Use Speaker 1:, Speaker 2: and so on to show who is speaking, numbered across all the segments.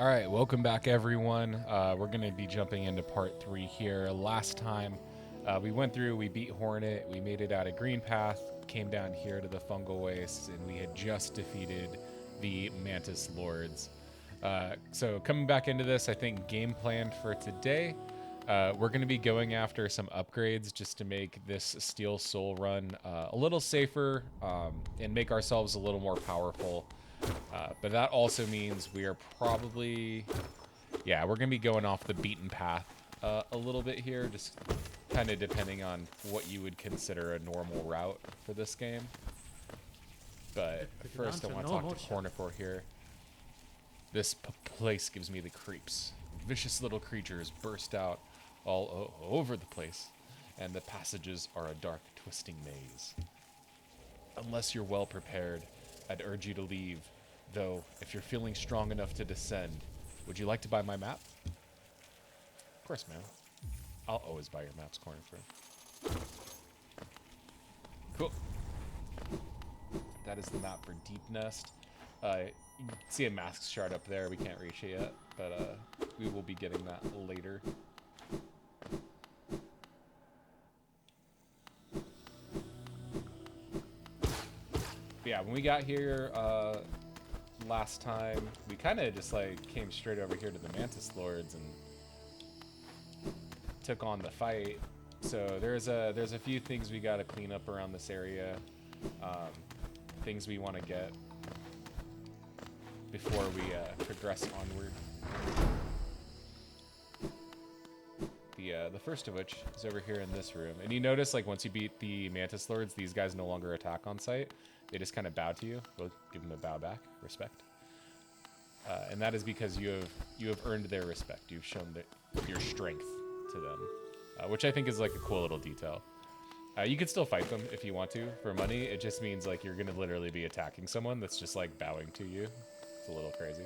Speaker 1: All right, welcome back, everyone. We're going to be jumping into part 3 here. Last time we went through, we beat Hornet, we made it out of Green Path, came down here to the Fungal Wastes, and we had just defeated the Mantis Lords. So coming back into this, I think game plan for today, we're going to be going after some upgrades just to make this Steel Soul run a little safer and make ourselves a little more powerful. But that also means we are probably, we're going to be going off the beaten path a little bit here, just kind of depending on what you would consider a normal route for this game. But first I want to talk to Cornifor here. This place gives me the creeps. Vicious little creatures burst out all over the place, and the passages are a dark, twisting maze. Unless you're well prepared, I'd urge you to leave, though if you're feeling strong enough to descend, would you like to buy my map? Of course, man. I'll always buy your maps, Cornifer. Cool. That is the map for Deep Nest. You can see a mask shard up there. We can't reach it yet, but we will be getting that later. But yeah, when we got here last time, we kind of just like came straight over here to the Mantis Lords and took on the fight. So there's a few things we got to clean up around this area, things we want to get before we progress onward. The first of which is over here in this room. And you notice, like, once you beat the Mantis Lords, these guys no longer attack on sight. They just kind of bow to you. We'll give them a bow back, respect. And that is because you have earned their respect. You've shown your strength to them, which I think is like a cool little detail. You can still fight them if you want to for money. It just means like you're gonna literally be attacking someone that's just like bowing to you. It's a little crazy.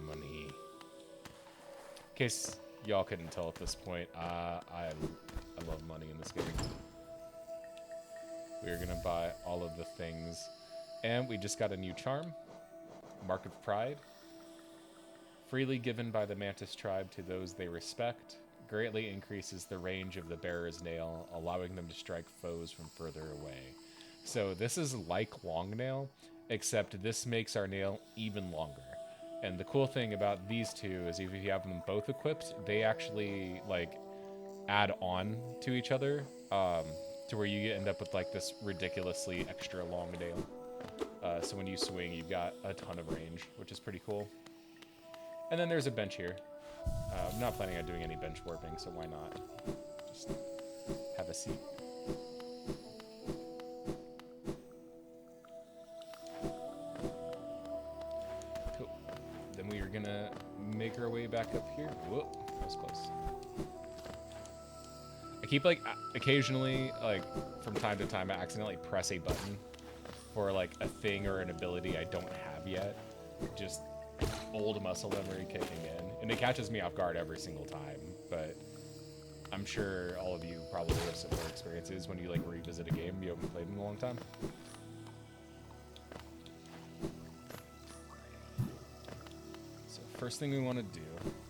Speaker 1: Money. In case y'all couldn't tell at this point, I love money in this game. We're gonna buy all of the things, and we just got a new charm, Mark of Pride. Freely given by the Mantis tribe to those they respect, greatly increases the range of the bearer's nail, allowing them to strike foes from further away. So this is like long nail, except this makes our nail even longer. And the cool thing about these two is if you have them both equipped, they actually like add on to each other, to where you end up with like this ridiculously extra long nail. So when you swing, you've got a ton of range, which is pretty cool. And then there's a bench here. I'm not planning on doing any bench warping, so why not? Just have a seat. Cool. Then we are gonna make our way back up here. Whoop, that was close. I keep like occasionally, like from time to time, I accidentally press a button for like a thing or an ability I don't have yet. Just old muscle memory kicking in, and it catches me off guard every single time. But I'm sure all of you probably have similar experiences when you like revisit a game you haven't played in a long time. So first thing we want to do,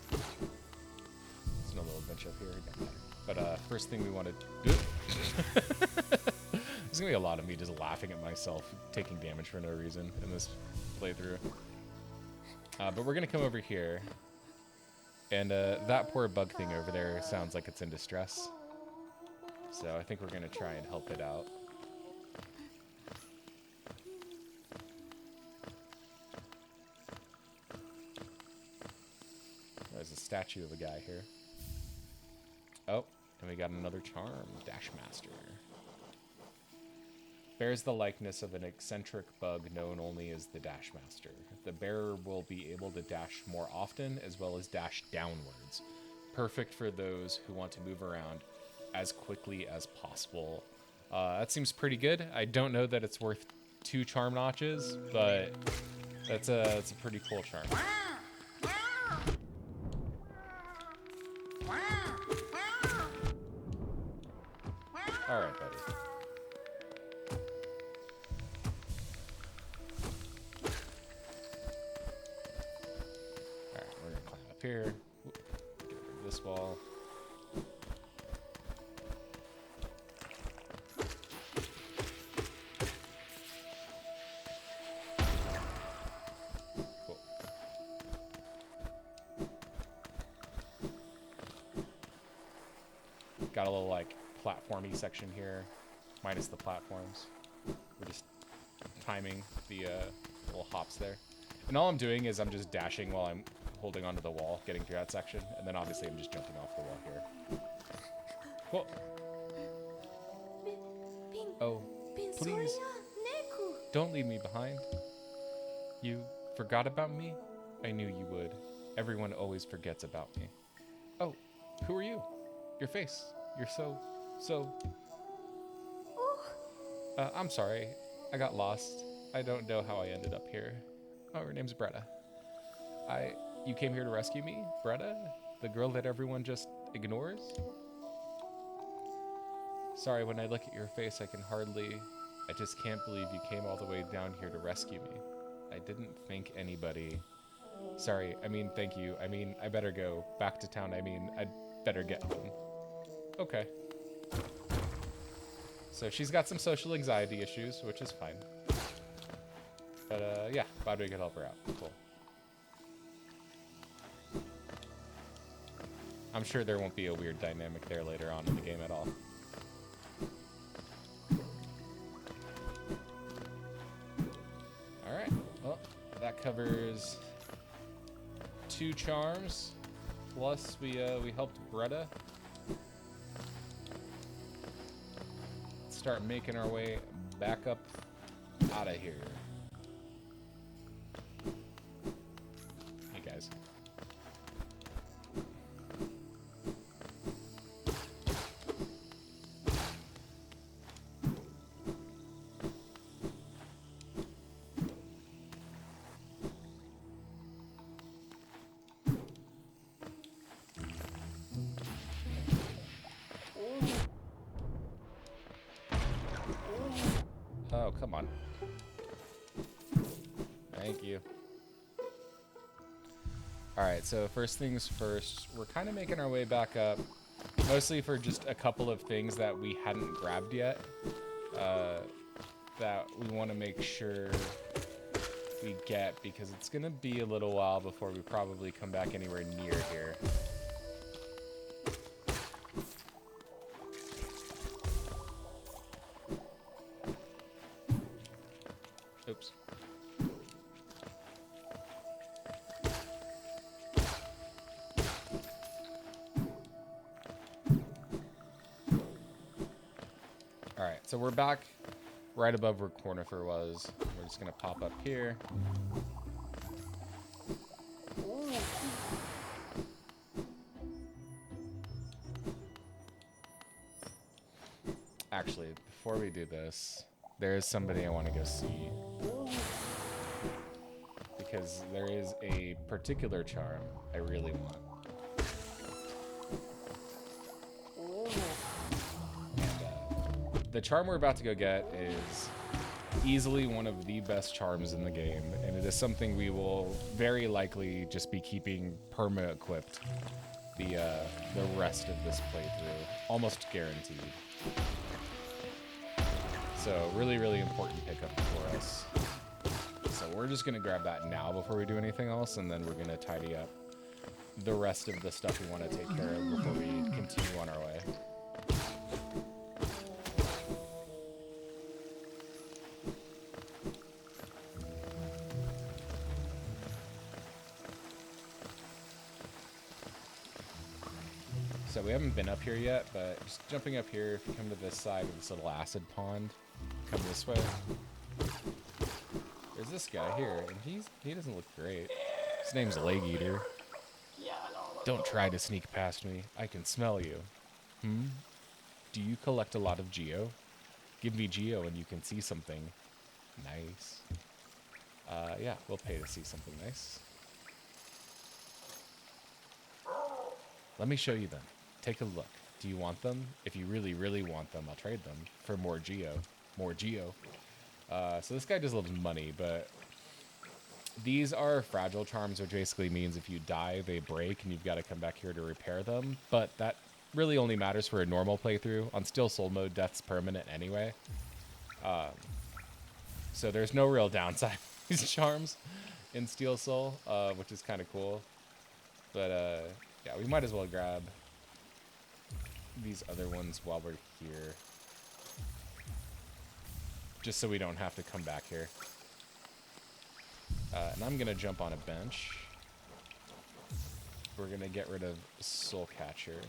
Speaker 1: there's no little bench up here, it doesn't matter. But first thing we want to do, there's gonna be a lot of me just laughing at myself taking damage for no reason in this playthrough. But we're gonna come over here, and that poor bug thing over there sounds like it's in distress. So I think we're gonna try and help it out. There's a statue of a guy here. Oh, and we got another charm, Dashmaster. Bears the likeness of an eccentric bug known only as the Dashmaster. The bearer will be able to dash more often, as well as dash downwards. Perfect for those who want to move around as quickly as possible. That seems pretty good. I don't know that it's worth 2 charm notches, but it's a pretty cool charm. All right, buddy. up here. Get rid of this wall. Cool. Got a little like platformy section here, minus the platforms. We're just timing the little hops there. And all I'm doing is I'm just dashing while I'm holding onto the wall, getting through that section, and then obviously I'm just jumping off the wall here. Cool. Oh, please, don't leave me behind. You forgot about me? I knew you would. Everyone always forgets about me. Oh, who are you? Your face. You're so... I'm sorry. I got lost. I don't know how I ended up here. Oh, her name's Bretta. You came here to rescue me? Bretta? The girl that everyone just ignores? Sorry, when I look at your face, I just can't believe you came all the way down here to rescue me. I didn't think anybody... Sorry, thank you. I better go back to town. I'd better get home. Okay. So she's got some social anxiety issues, which is fine. But, yeah, glad we could help her out. Cool. I'm sure there won't be a weird dynamic there later on in the game at all. Alright, well, that covers 2 charms. Plus, we helped Bretta. Let's start making our way back up out of here. Hey, guys. Oh, come on. Thank you. Alright, so first things first, we're kind of making our way back up, mostly for just a couple of things that we hadn't grabbed yet, that we want to make sure we get, because it's going to be a little while before we probably come back anywhere near here. Oops. Alright, so we're back right above where Cornifer was. We're just going to pop up here. Actually, before we do this, there is somebody I want to go see. Because there is a particular charm I really want. And the charm we're about to go get is easily one of the best charms in the game, and it is something we will very likely just be keeping perma-equipped the rest of this playthrough. Almost guaranteed. So really, really important pickup for us. So we're just going to grab that now before we do anything else, and then we're going to tidy up the rest of the stuff we want to take care of before we continue on our way. So we haven't been up here yet, but just jumping up here, if you come to this side of this little acid pond, come this way. There's this guy here, and he doesn't look great. His name's Leg Eater. Don't try to sneak past me. I can smell you. Do you collect a lot of Geo? Give me Geo and you can see something nice. Yeah, we'll pay to see something nice. Let me show you them. Take a look. Do you want them? If you really, really want them, I'll trade them for more Geo. More Geo. So this guy just loves money, but These are fragile charms, which basically means if you die, they break, and you've got to come back here to repair them. But that really only matters for a normal playthrough. On Steel Soul mode, death's permanent anyway. So there's no real downside to these charms in Steel Soul, which is kind of cool. But yeah, we might as well grab these other ones while we're here, just so we don't have to come back here. And I'm gonna jump on a bench. We're gonna get rid of Soul Catcher.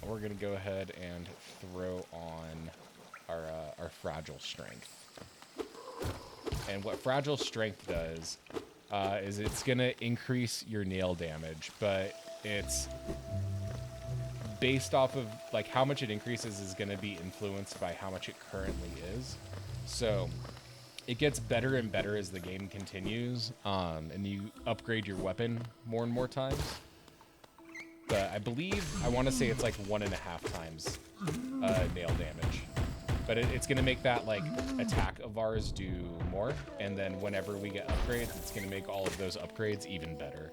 Speaker 1: We're gonna go ahead and throw on our Fragile Strength. And what Fragile Strength does is it's gonna increase your nail damage, but it's based off of like how much it increases is gonna be influenced by how much it currently is. So it gets better and better as the game continues, and you upgrade your weapon more and more times. But I believe, I want to say it's like 1.5 times nail damage. But it's going to make that like attack of ours do more, and then whenever we get upgrades, it's going to make all of those upgrades even better.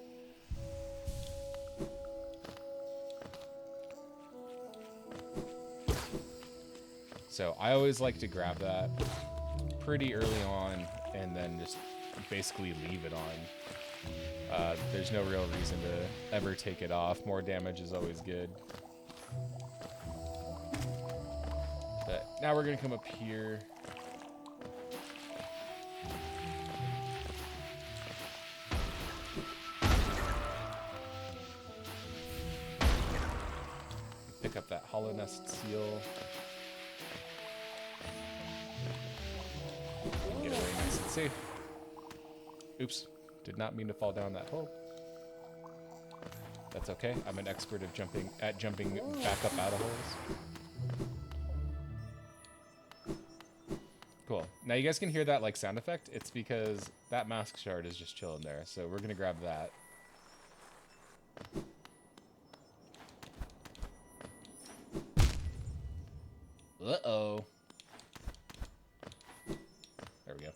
Speaker 1: So I always like to grab that pretty early on and then just basically leave it on. There's no real reason to ever take it off. More damage is always good. But now we're gonna come up here. Pick up that Hollow Nest seal. Get away nice and safe. Oops, did not mean to fall down that hole. That's okay. I'm an expert at jumping back up out of holes. Cool. Now you guys can hear that like sound effect. It's because that mask shard is just chilling there. So we're gonna grab that. Uh-oh. There we go.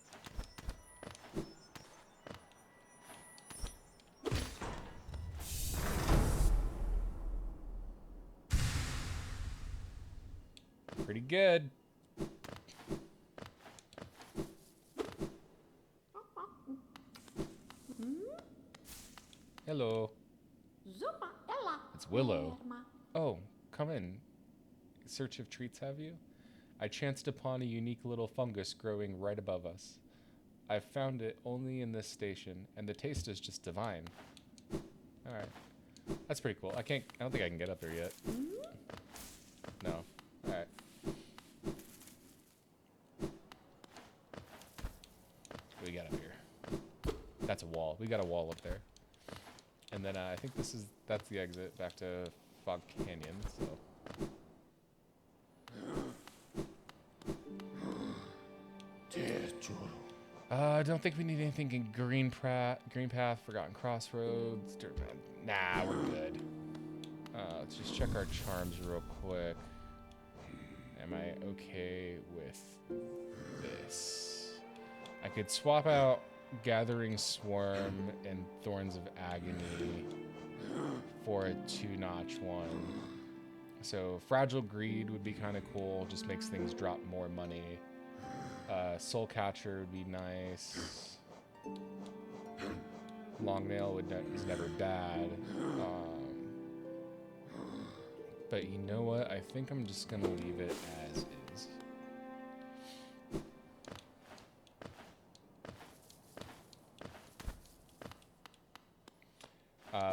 Speaker 1: Pretty good. Hello. It's Willow. Oh, come in. Search of treats, have you? I chanced upon a unique little fungus growing right above us. I've found it only in this station, and the taste is just divine. Alright. That's pretty cool. I don't think I can get up there yet. No. Alright. What do we got up here? That's a wall. We got a wall up there. And then I think that's the exit back to Fog Canyon, so. I don't think we need anything in Green Path, Forgotten Crossroads. Nah, we're good. Let's just check our charms real quick. Am I okay with this? I could swap out Gathering Swarm and Thorns of Agony for a 2-notch one. So Fragile Greed would be kind of cool, just makes things drop more money. Soul Catcher would be nice. Long Nail is never bad. But you know what? I think I'm just gonna leave it as is.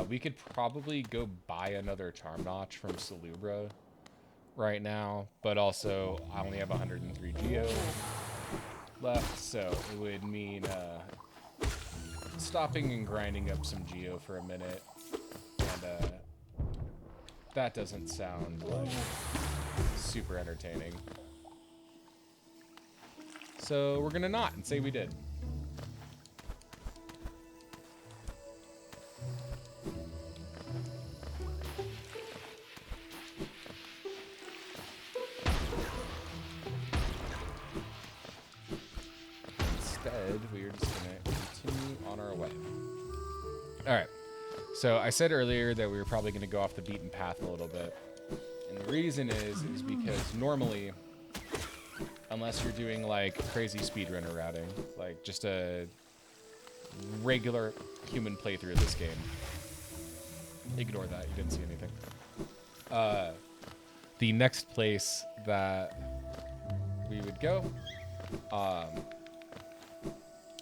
Speaker 1: We could probably go buy another Charm Notch from Salubra right now, but also I only have 103 Geo left, so it would mean stopping and grinding up some Geo for a minute, and that doesn't sound like super entertaining. So we're gonna not and say we did. Instead, we're just gonna continue on our way. All right. So I said earlier that we were probably going to go off the beaten path a little bit. And the reason is because normally, unless you're doing like crazy speedrunner routing, like just a regular human playthrough of this game, ignore that, you didn't see anything. The next place that we would go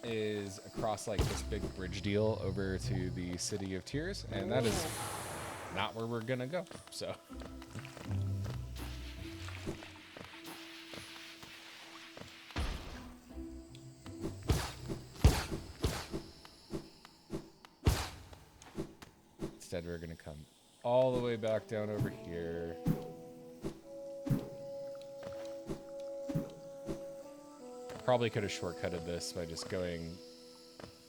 Speaker 1: is across like this big bridge deal over to the City of Tears, and that is not where we're gonna go, so. Instead, we're gonna come all the way back down over here. Probably could have shortcutted this by just going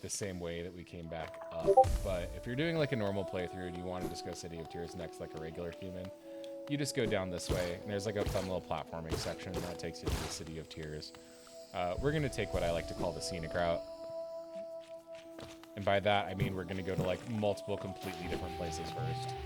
Speaker 1: the same way that we came back up. But if you're doing like a normal playthrough and you want to just go City of Tears next like a regular human, you just go down this way. And there's like a fun little platforming section that takes you to the City of Tears. We're going to take what I like to call the scenic route. And by that, I mean we're going to go to like multiple completely different places first.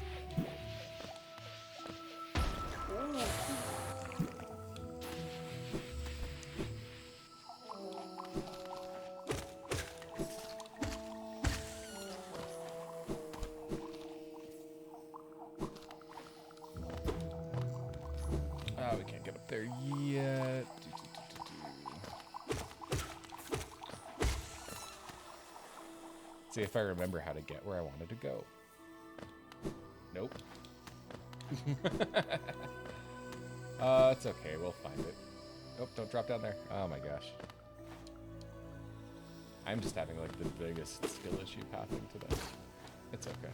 Speaker 1: We can't get up there yet. See if I remember how to get where I wanted to go. Nope. It's okay, we'll find it. Oh, don't drop down there. Oh my gosh. I'm just having like the biggest skill issue pathing today. It's okay.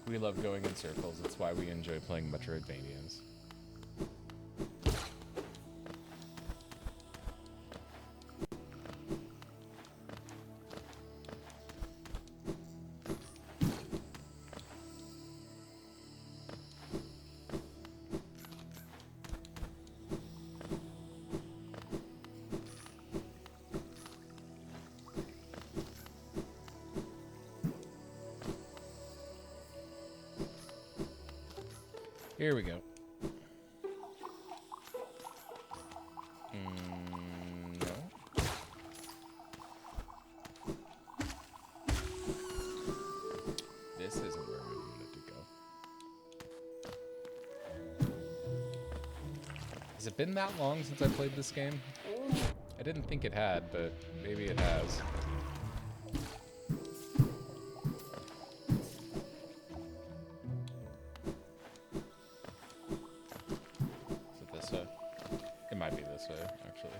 Speaker 1: We love going in circles. It's why we enjoy playing Metroidvanias. Here we go. No. This isn't where we wanted to go. Has it been that long since I played this game? I didn't think it had, but maybe it has. It might be this way, actually.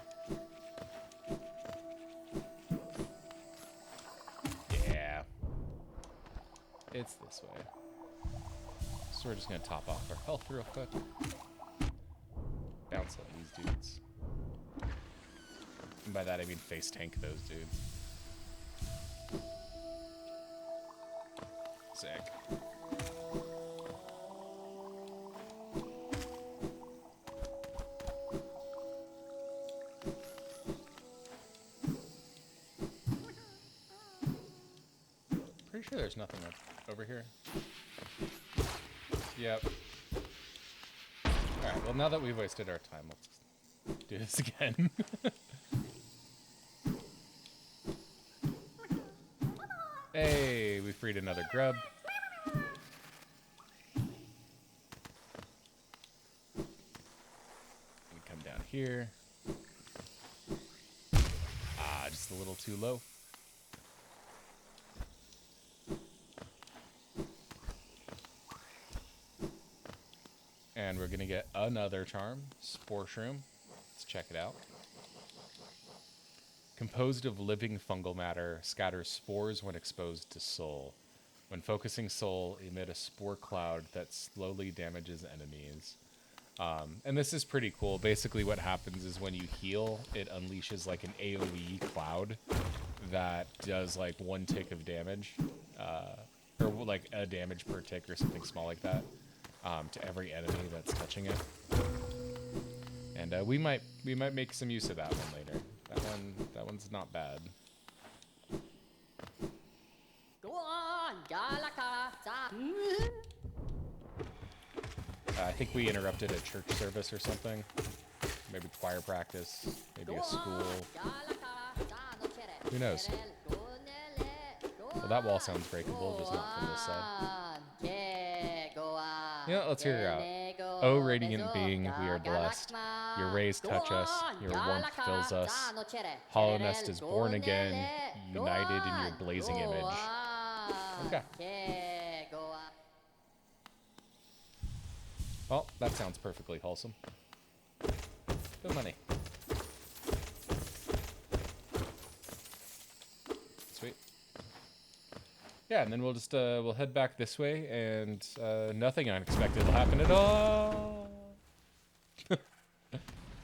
Speaker 1: Yeah. It's this way. So we're just gonna top off our health real quick. Bounce on these dudes. And by that I mean face tank those dudes. Sick. Pretty sure there's nothing over here. Yep. Alright, well now that we've wasted our time, let's do this again. Hey, we freed another grub. We come down here. Ah, just a little too low. And we're gonna get another charm, Spore Shroom. Let's check it out. Composed of living fungal matter, scatters spores when exposed to soul. When focusing soul, emit a spore cloud that slowly damages enemies. And this is pretty cool. Basically what happens is when you heal, it unleashes like an AoE cloud that does like 1 tick of damage. Or like a damage per tick or something small like that. To every enemy that's touching it. And we might make some use of that one later. That one's not bad.
Speaker 2: Go on,
Speaker 1: I think we interrupted a church service or something. Maybe choir practice. Maybe a school. Who knows? Well, that wall sounds breakable, just not from this side. Yeah, let's hear her out. O radiant being, we are blessed. Your rays touch us. Your warmth fills us. Hollow Nest is born again, united in your blazing image. Okay. Well, that sounds perfectly wholesome. Good money. Sweet. Yeah, and then we'll just we'll head back this way, and nothing unexpected will happen at all.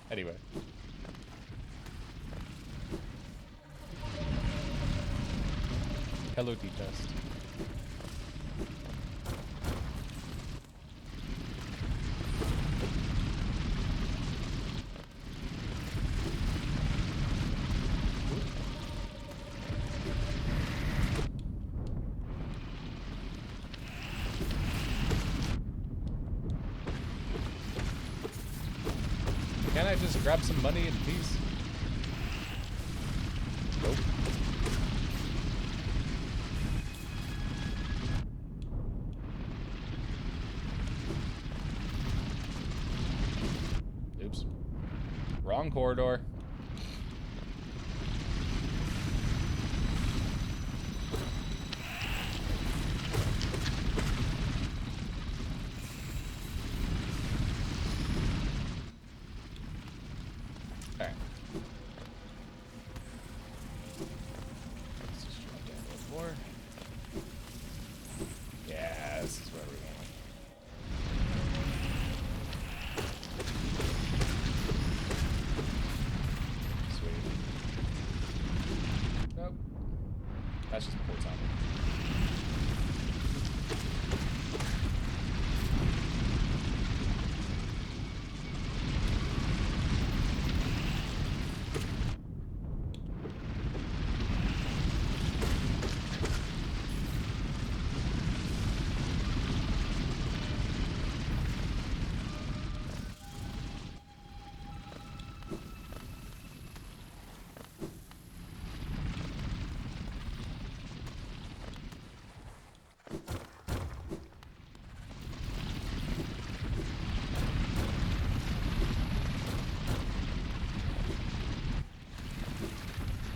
Speaker 1: Anyway. Hello, D-Test. Can't I just grab some money in peace? Nope. Oops. Wrong corridor. Alright. Let's just drop down a little more. Yeah, this is where we want. Sweet. Nope. That's just poor timing.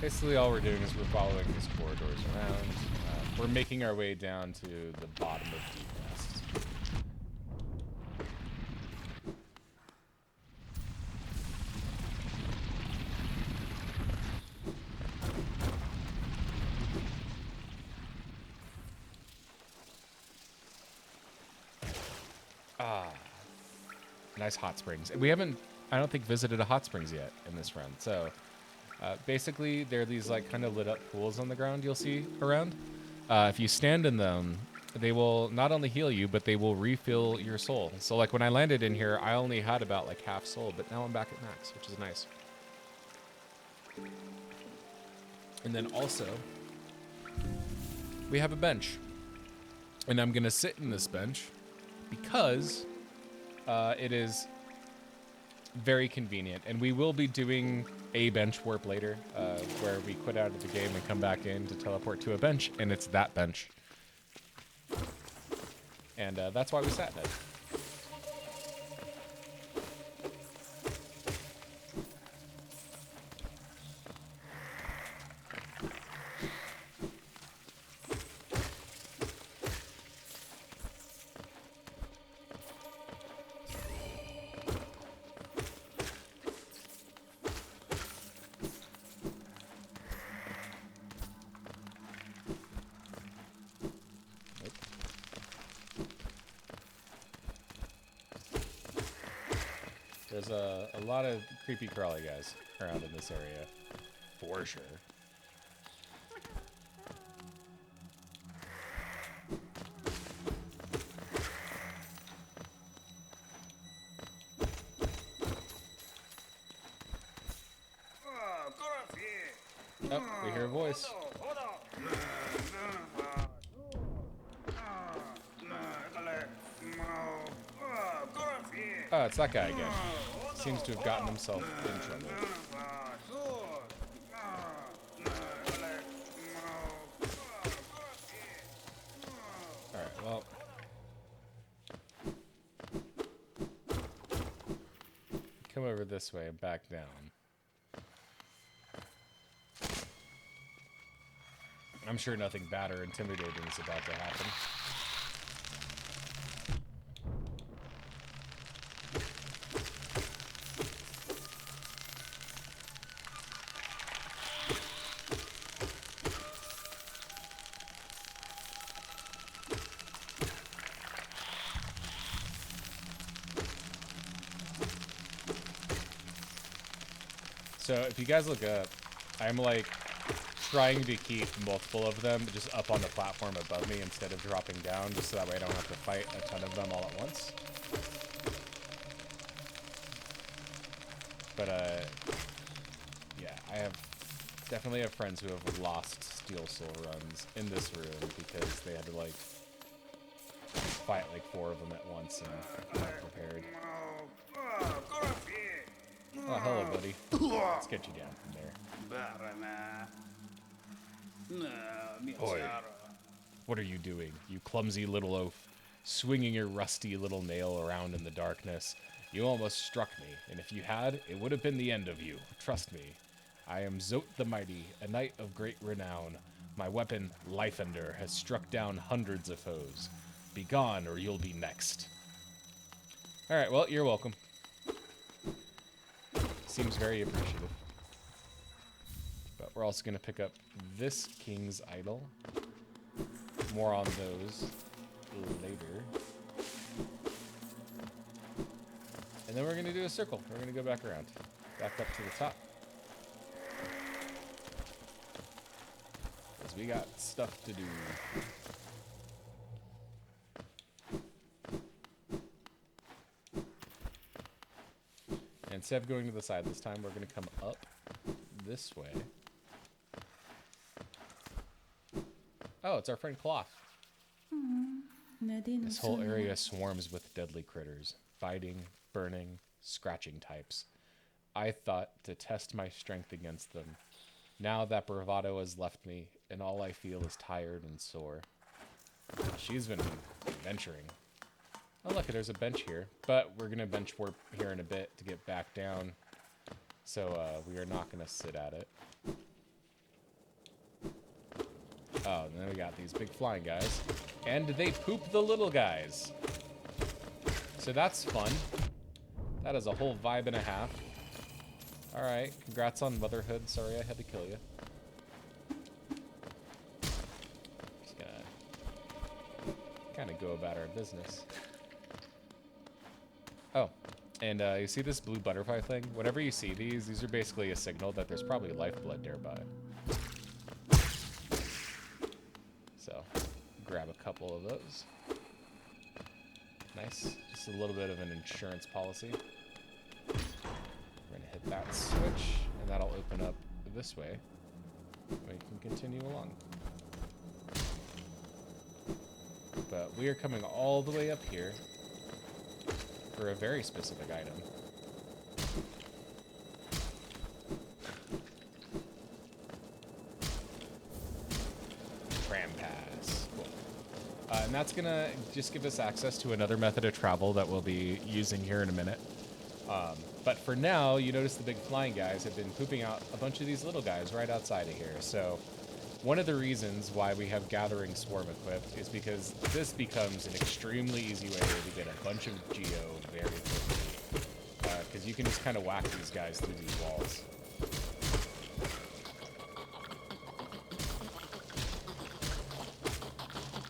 Speaker 1: Basically, all we're doing is we're following these corridors around. We're making our way down to the bottom of Deep Nest. Ah, nice hot springs. We haven't, I don't think, visited a hot springs yet in this run. So basically, there are these like kind of lit up pools on the ground you'll see around. If you stand in them, they will not only heal you, but they will refill your soul. So like when I landed in here, I only had about like half soul, but now I'm back at max, which is nice. And then also, we have a bench. And I'm going to sit in this bench because it is very convenient. And we will be doing a bench warp later, where we quit out of the game and come back in to teleport to a bench, and it's that bench. And that's why we sat in it. There's a lot of creepy crawly guys around in this area, for sure. Oh, we hear a voice. Oh, it's that guy again. Seems to have gotten himself in trouble. Alright, well. Come over this way and back down. I'm sure nothing bad or intimidating is about to happen. So if you guys look up, I'm like trying to keep multiple of them just up on the platform above me instead of dropping down, just so that way I don't have to fight a ton of them all at once. But yeah, I definitely have friends who have lost Steel Soul runs in this room because they had to like fight like 4 of them at once and not prepared. Oh, hello, buddy. Let's get you down from there. Oi. What are you doing, you clumsy little oaf? Swinging your rusty little nail around in the darkness. You almost struck me, and if you had, it would have been the end of you. Trust me. I am Zote the Mighty, a knight of great renown. My weapon, Lifender, has struck down hundreds of foes. Be gone, or you'll be next. Alright, well, you're welcome. Seems very appreciative. But we're also going to pick up this King's Idol. More on those later. And then we're going to do a circle. We're going to go back around. Back up to the top. Because we got stuff to do. And instead of going to the side this time, we're going to come up this way. Oh, it's our friend Cloth. This whole area swarms with deadly critters. Fighting, burning, scratching types. I thought to test my strength against them. Now that bravado has left me, and all I feel is tired and sore. She's been adventuring. Oh, look, there's a bench here. But we're going to bench warp here in a bit to get back down. So we are not going to sit at it. Oh, and then we got these big flying guys. And they poop the little guys. So that's fun. That is a whole vibe and a half. Alright, congrats on motherhood. Sorry I had to kill you. Just gonna kind of go about our business. Oh, and you see this blue butterfly thing? Whenever you see these are basically a signal that there's probably lifeblood nearby. So, grab a couple of those. Nice. Just a little bit of an insurance policy. We're going to hit that switch, and that'll open up this way. We can continue along. But we are coming all the way up here for a very specific item. Tram pass. Cool. And that's going to just give us access to another method of travel that we'll be using here in a minute. But for now, you notice the big flying guys have been pooping out a bunch of these little guys right outside of here. So one of the reasons why we have Gathering Swarm equipped is because this becomes an extremely easy way to get a bunch of Geo very quickly. Because you can just kind of whack these guys through these walls.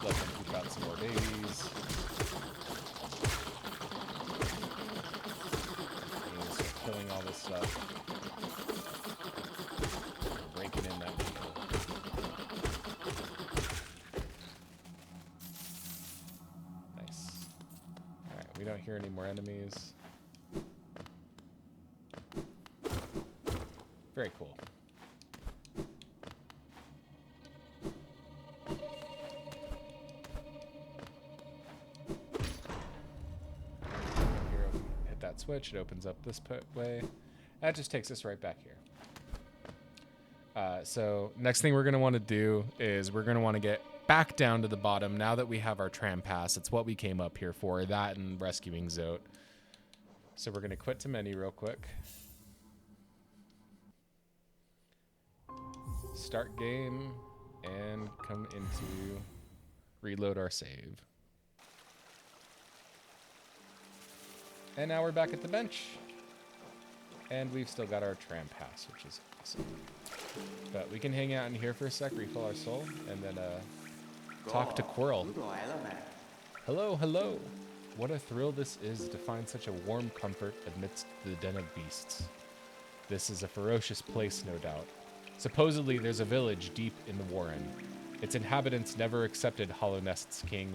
Speaker 1: Let them poop out some more babies. Killing all this stuff. Breaking in that vehicle. Nice. Alright, we don't hear any more enemies. Very cool. switch. It opens up this way. That just takes us right back here. So next thing we're going to want to do is we're going to want to get back down to the bottom now that we have our tram pass. It's what we came up here for, that and rescuing Zote. So we're going to quit to menu real quick. Start game and come into reload our save. And now we're back at the bench. And we've still got our tram pass, which is awesome. But we can hang out in here for a sec, refill our soul, and then talk to Quirrell. Hello, hello. What a thrill this is to find such a warm comfort amidst the den of beasts. This is a ferocious place, no doubt. Supposedly there's a village deep in the warren. Its inhabitants never accepted Hollow Nest's king.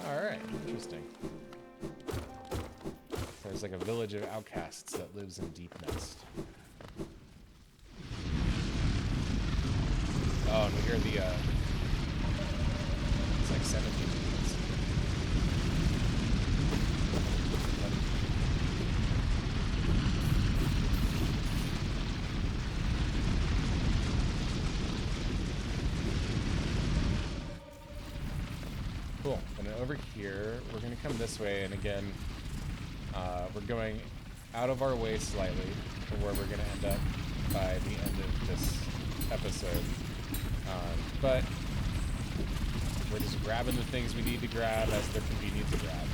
Speaker 1: Alright, interesting. There's like a village of outcasts that lives in Deep Nest. Oh, and we hear the, it's like 17 minutes. Cool, and then over here, we're gonna come this way, and again, we're going out of our way slightly to where we're gonna end up by the end of this episode. But we're just grabbing the things we need to grab as they're convenient to grab.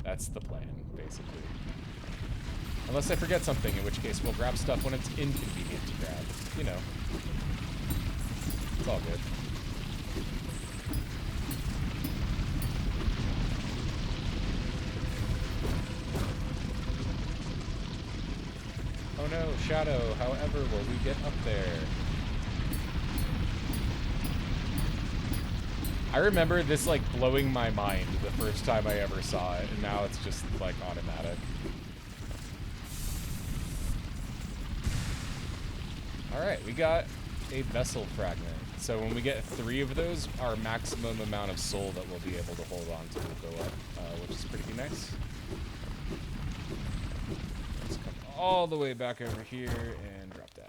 Speaker 1: That's the plan, basically. Unless I forget something, in which case we'll grab stuff when it's inconvenient to grab. You know. It's all good. Oh no, Shadow. However, will we get up there? I remember this like blowing my mind the first time I ever saw it, and now it's just like automatic. Alright, we got a vessel fragment. So when we get 3 of those, our maximum amount of soul that we'll be able to hold on to will go up, which is pretty nice. Let's come all the way back over here and drop down.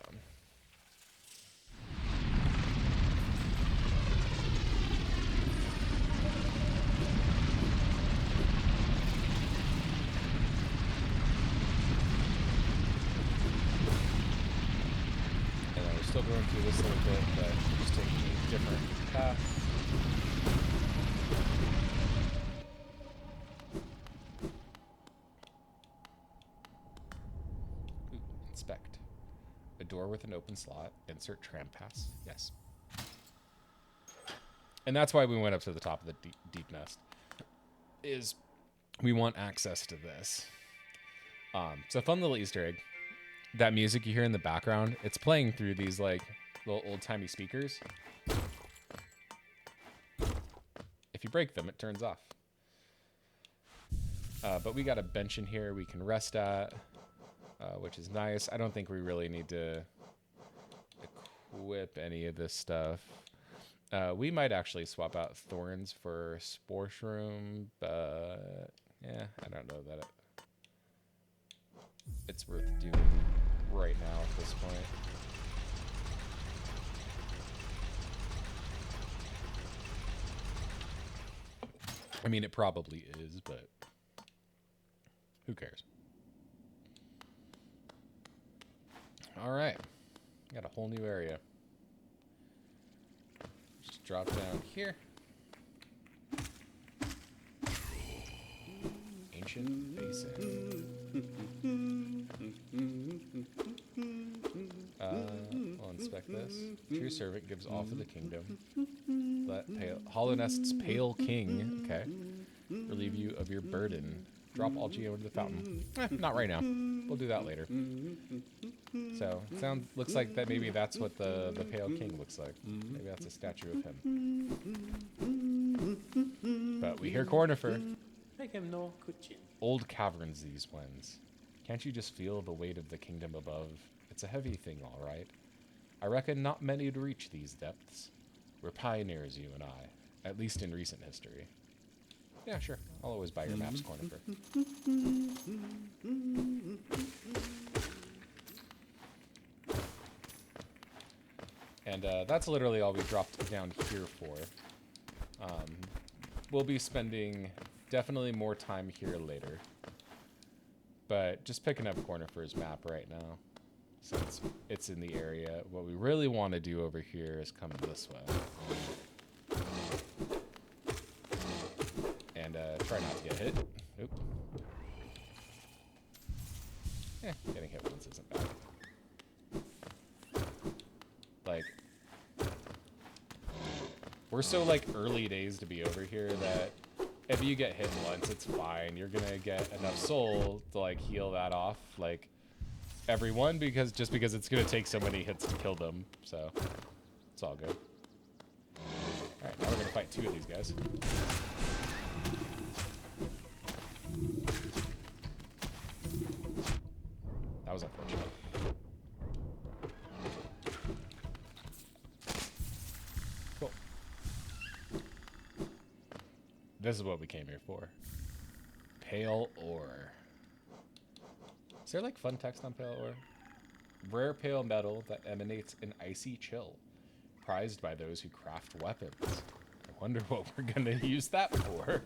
Speaker 1: Still going through this little bit, but just taking a different path. Ooh, inspect. A door with an open slot. Insert tram pass. Yes. And that's why we went up to the top of the deep nest. Is we want access to this. So fun little Easter egg. That music you hear in the background, it's playing through these like little old-timey speakers. If you break them, it turns off. But we got a bench in here we can rest at, which is nice. I don't think we really need to equip any of this stuff. We might actually swap out thorns for spore shroom, but yeah, I don't know that it's worth doing right now at this point. I mean, it probably is, but who cares? All right, got a whole new area. Just drop down here. Ancient basin. We'll inspect this. True servant gives all for the kingdom. Let Hollow Nest's pale king, okay, relieve you of your burden. Drop all geo into the fountain. Not right now. We'll do that later. So, looks like that maybe that's what the pale king looks like. Maybe that's a statue of him. But we hear Cornifer. Old caverns, these ones. Can't you just feel the weight of the kingdom above? It's a heavy thing, all right. I reckon not many would reach these depths. We're pioneers, you and I, at least in recent history. Yeah, sure. I'll always buy your maps, Cornifer. And that's literally all we dropped down here for. We'll be spending definitely more time here later. But just picking up Cornifer's map right now, since it's in the area. What we really want to do over here is come this way. And try not to get hit. Oop. Getting hit once isn't bad. Like, we're so, like, early days to be over here that if you get hit once, it's fine. You're gonna get enough soul to, like, heal that off, like, everyone, because it's gonna take so many hits to kill them, so it's all good. Alright, now we're gonna fight 2 of these guys. That was unfortunate. Cool. This is what we came here for. Pale ore. Is there like fun text on pale ore? Rare pale metal that emanates an icy chill. Prized by those who craft weapons. I wonder what we're gonna use that for.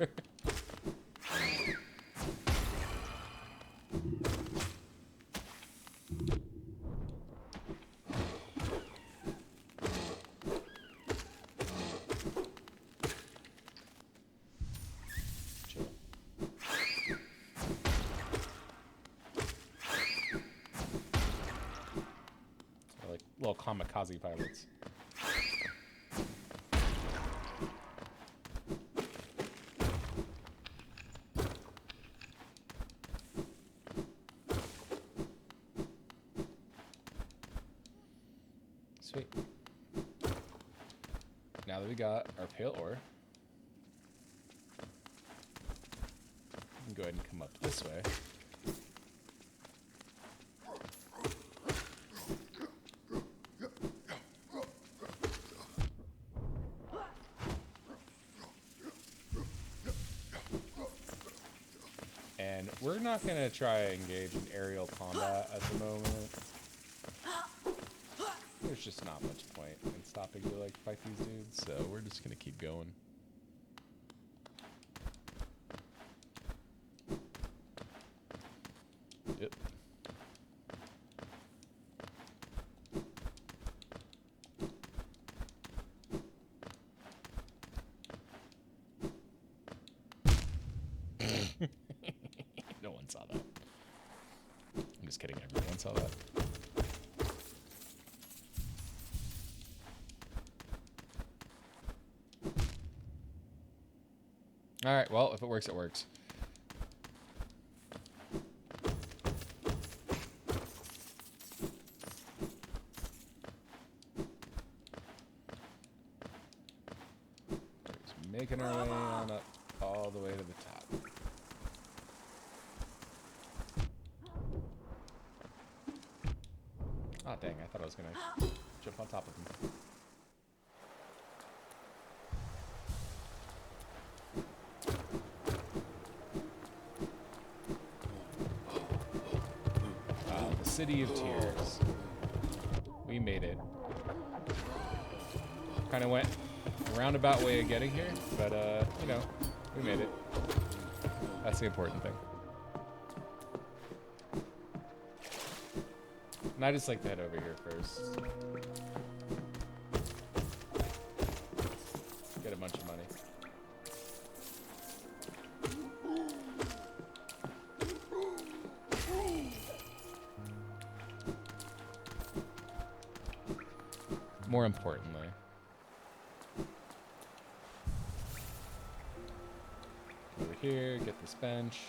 Speaker 1: Little kamikaze pilots. Sweet. Now that we got our pale ore, we can go ahead and come up this way. And we're not going to try to engage in aerial combat at the moment. There's just not much point in stopping to like fight these dudes, so we're just going to keep going. Yep. No one saw that. I'm just kidding, everyone saw that. Alright, well, if it works, it works. Just making our way on up all the way to the top. Ah, oh, dang, I thought I was gonna jump on top of him. The City of Tears. We made it. Kind of went a roundabout way of getting here, but, you know, we made it. That's the important thing. And I just like to head over here first. Get a bunch of money. More importantly, over here, get this bench.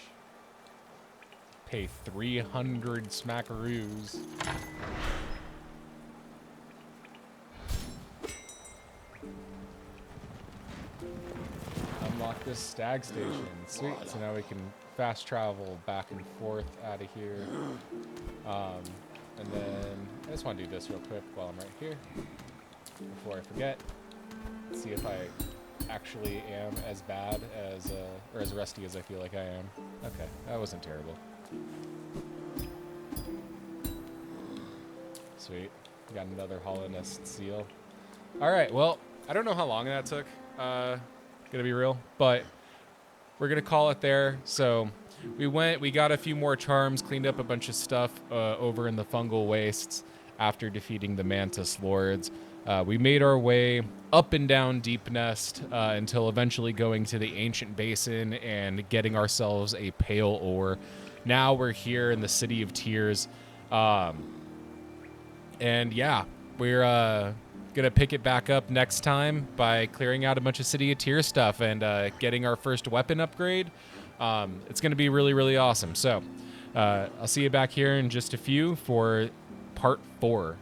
Speaker 1: Pay 300 smackaroos. Unlock this stag station. Sweet. So now we can fast travel back and forth out of here. And then I just want to do this real quick while I'm right here. Before I forget. See if I actually am as bad as, or as rusty as I feel like I am. Okay, that wasn't terrible. Sweet. Got another Hollow Nest seal. All right, well, I don't know how long that took, gonna be real, but we're gonna call it there. So we got a few more charms, cleaned up a bunch of stuff over in the fungal wastes after defeating the Mantis Lords. We made our way up and down Deep Nest until eventually going to the Ancient Basin and getting ourselves a pale ore. Now we're here in the City of Tears. And yeah, we're gonna pick it back up next time by clearing out a bunch of City of Tears stuff and getting our first weapon upgrade. It's gonna be really, really awesome. So I'll see you back here in just a few for part 4.